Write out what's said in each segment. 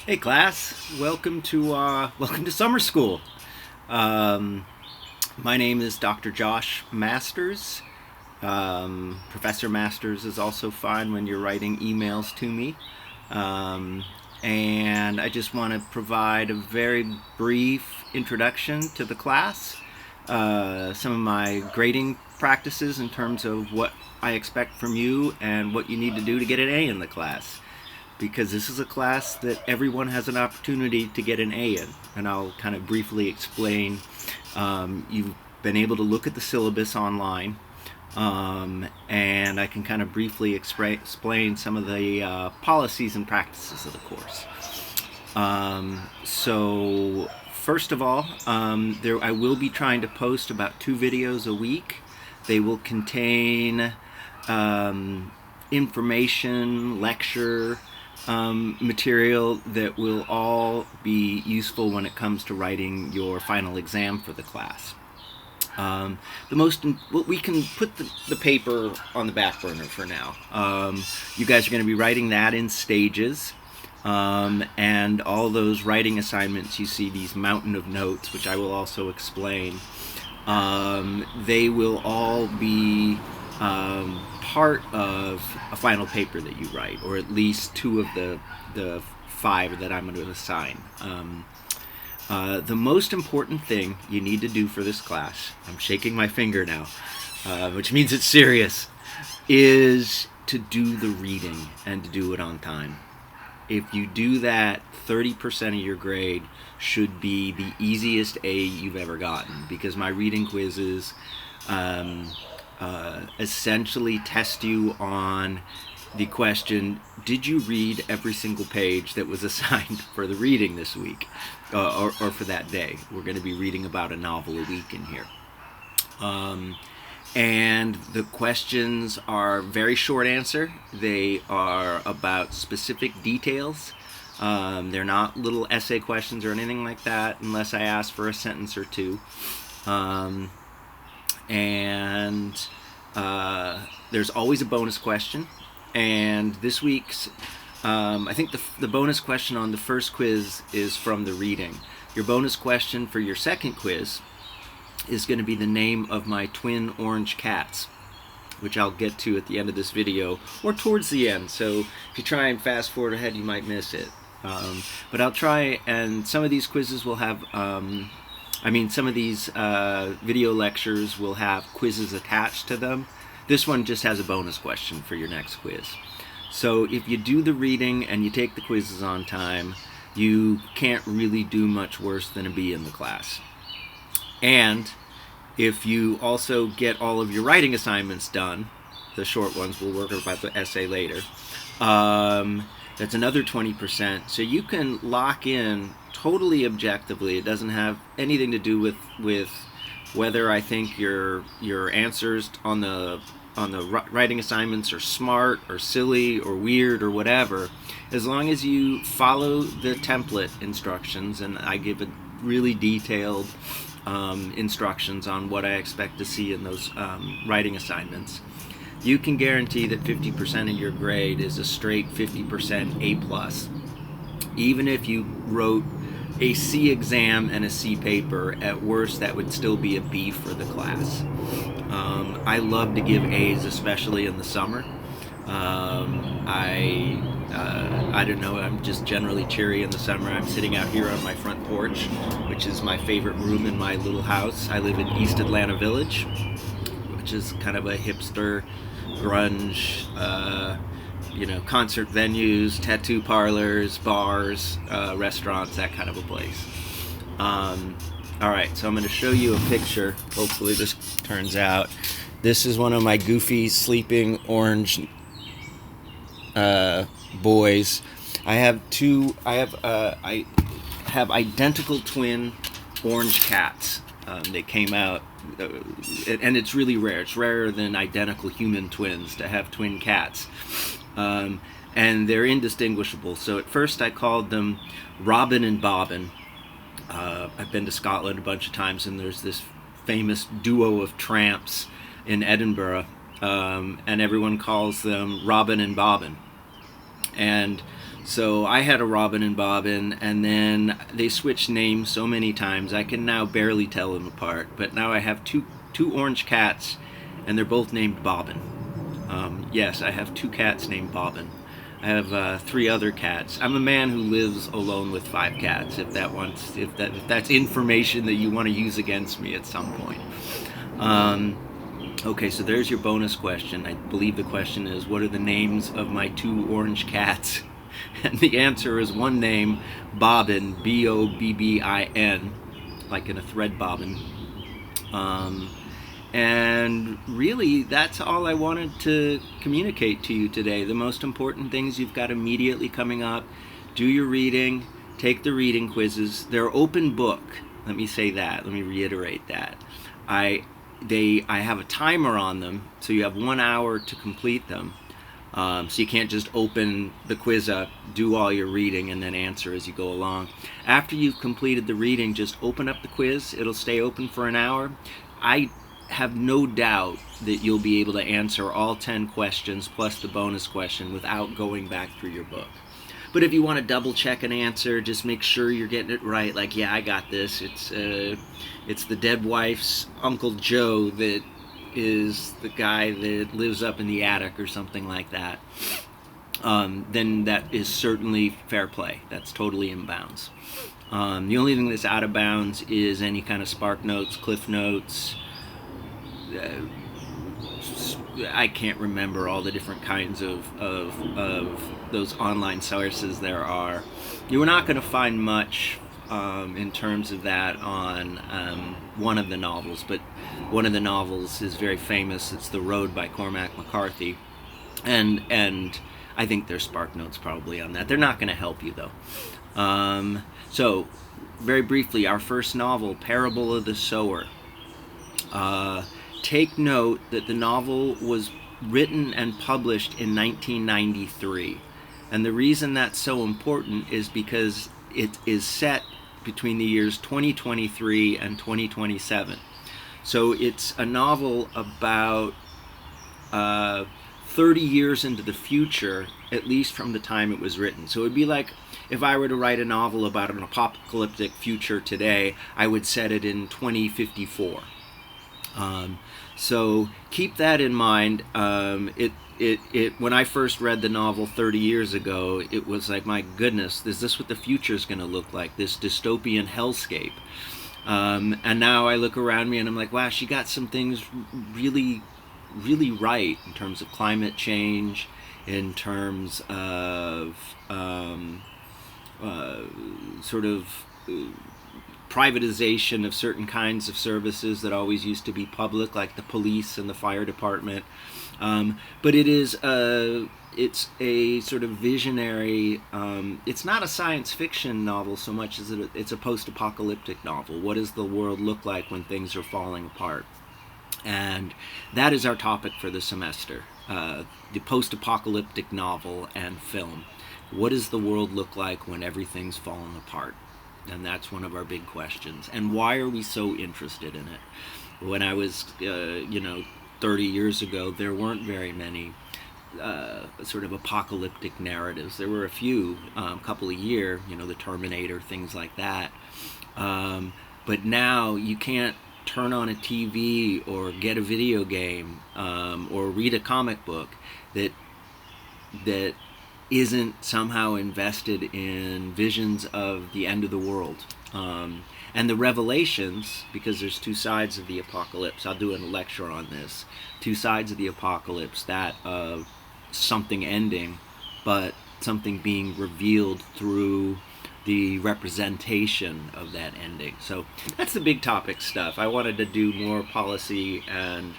Hey class, welcome to summer school. Um, my name is Dr. Josh Masters. Professor Masters is also fine when you're writing emails to me. Um, and I just want to provide a very brief introduction to the class, some of my grading practices in terms of what I expect from you and what you need to do to get an A in the class, because this is a class that everyone has an opportunity to get an A in. And I'll kind of briefly explain. You've been able to look at the syllabus online, and I can kind of briefly explain some of the policies and practices of the course. So first of all, I will be trying to post about 2 videos a week. They will contain information, lecture, material that will all be useful when it comes to writing your final exam for the class. Well, we can put the paper on the back burner for now. You guys are going to be writing that in stages. And all those writing assignments, you see these mountain of notes, which I will also explain. They will all be part of a final paper that you write, or at least 2 of the 5 that I'm going to assign. The most important thing you need to do for this class, I'm shaking my finger now, which means it's serious, is to do the reading and to do it on time. If you do that, 30% of your grade should be the easiest A you've ever gotten, because my reading quizzes essentially test you on the question, did you read every single page that was assigned for the reading this week, or for that day? We're going to be reading about a novel a week in here. And the questions are very short answer. They are about specific details. They're not little essay questions or anything like that, unless I ask for a sentence or two. And there's always a bonus question. And this week's, I think the bonus question on the first quiz is from the reading. Your bonus question for your second quiz is going to be the name of my twin orange cats, which I'll get to at the end of this video, or towards the end. So if you try and fast forward ahead, you might miss it. But I'll try, and some of these quizzes will have, some of these video lectures will have quizzes attached to them. This one just has a bonus question for your next quiz. So if you do the reading and you take the quizzes on time, you can't really do much worse than a B in the class. And if you also get all of your writing assignments done, the short ones, we'll work about the essay later, that's another 20%. So you can lock in totally objectively. It doesn't have anything to do with whether I think your answers on the writing assignments are smart or silly or weird or whatever. As long as you follow the template instructions, and I give a really detailed instructions on what I expect to see in those writing assignments, you can guarantee that 50% of your grade is a straight 50% A+. Even if you wrote a C exam and a C paper, at worst that would still be a B for the class. I love to give A's, especially in the summer. I don't know, I'm just generally cheery in the summer. I'm sitting out here on my front porch, which is my favorite room in my little house. I live in East Atlanta Village, which is kind of a hipster, grunge, concert venues, tattoo parlors, bars, restaurants, that kind of a place. Alright, so I'm going to show you a picture. Hopefully this turns out. This is one of my goofy sleeping orange boys. I have identical twin orange cats. They came out, and it's really rare. It's rarer than identical human twins to have twin cats. And they're indistinguishable. So at first I called them Robin and Bobbin. I've been to Scotland a bunch of times, and there's this famous duo of tramps in Edinburgh, and everyone calls them Robin and Bobbin. And so I had a Robin and Bobbin, and then they switched names so many times I can now barely tell them apart. But now I have two orange cats, and they're both named Bobbin. Yes, I have two cats named Bobbin. I have 3 other cats. I'm a man who lives alone with 5 cats. If that's information that you want to use against me at some point. Okay, so there's your bonus question. I believe the question is, what are the names of my 2 orange cats? And the answer is one name, Bobbin, Bobbin, like in a thread bobbin. And really, that's all I wanted to communicate to you today. The most important things you've got immediately coming up: do your reading, take the reading quizzes. They're open book. Let me say that. Let me reiterate that. I have a timer on them, so you have 1 hour to complete them. So you can't just open the quiz up, do all your reading, and then answer as you go along. After you've completed the reading, just open up the quiz. It'll stay open for an hour. I have no doubt that you'll be able to answer all 10 questions plus the bonus question without going back through your book. But if you want to double check an answer, just make sure you're getting it right. Like, yeah, I got this. It's the dead wife's Uncle Joe that is the guy that lives up in the attic or something like that. Then that is certainly fair play. That's totally in bounds. The only thing that's out of bounds is any kind of Spark Notes, Cliff Notes. I can't remember all the different kinds of those online sources there are. You're not going to find much in terms of that on one of the novels, but one of the novels is very famous. It's The Road by Cormac McCarthy, and I think there's Spark Notes probably on that. They're not going to help you though. So very briefly, our first novel, Parable of the Sower. Take note that the novel was written and published in 1993. And the reason that's so important is because it is set between the years 2023 and 2027. So it's a novel about 30 years into the future, at least from the time it was written. So it would be like if I were to write a novel about an apocalyptic future today, I would set it in 2054. So keep that in mind. When I first read the novel 30 years ago, it was like, my goodness, is this what the future is going to look like? This dystopian hellscape. And now I look around me and I'm like, wow, she got some things really, really right in terms of climate change, in terms of sort of privatization of certain kinds of services that always used to be public, like the police and the fire department. But it's a sort of visionary, it's not a science fiction novel so much as it's a post-apocalyptic novel. What does the world look like when things are falling apart? And that is our topic for the semester, the post-apocalyptic novel and film. What does the world look like when everything's falling apart? And that's one of our big questions. And why are we so interested in it? When I was, 30 years ago, there weren't very many sort of apocalyptic narratives. There were a few, a couple a year, the Terminator, things like that. But now you can't turn on a TV or get a video game or read a comic book that isn't somehow invested in visions of the end of the world. And the revelations, because there's 2 sides of the apocalypse. I'll do a lecture on this. 2 sides of the apocalypse, that of something ending, but something being revealed through the representation of that ending. So that's the big topic stuff. I wanted to do more policy and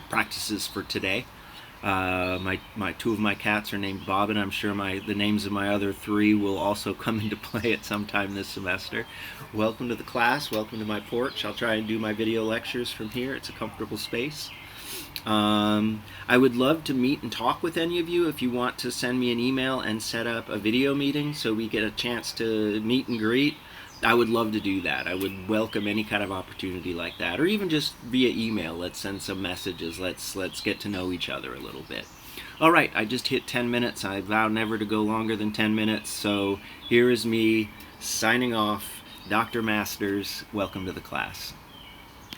practices for today. My 2 of my cats are named Bob, and I'm sure the names of my other 3 will also come into play at some time this semester. Welcome to the class. Welcome to my porch. I'll try and do my video lectures from here. It's a comfortable space. I would love to meet and talk with any of you. If you want to send me an email and set up a video meeting so we get a chance to meet and greet, I would love to do that. I would welcome any kind of opportunity like that, or even just via email. Let's send some messages. Let's get to know each other a little bit. All right, I just hit 10 minutes. I vow never to go longer than 10 minutes. So here is me signing off. Dr. Masters, welcome to the class.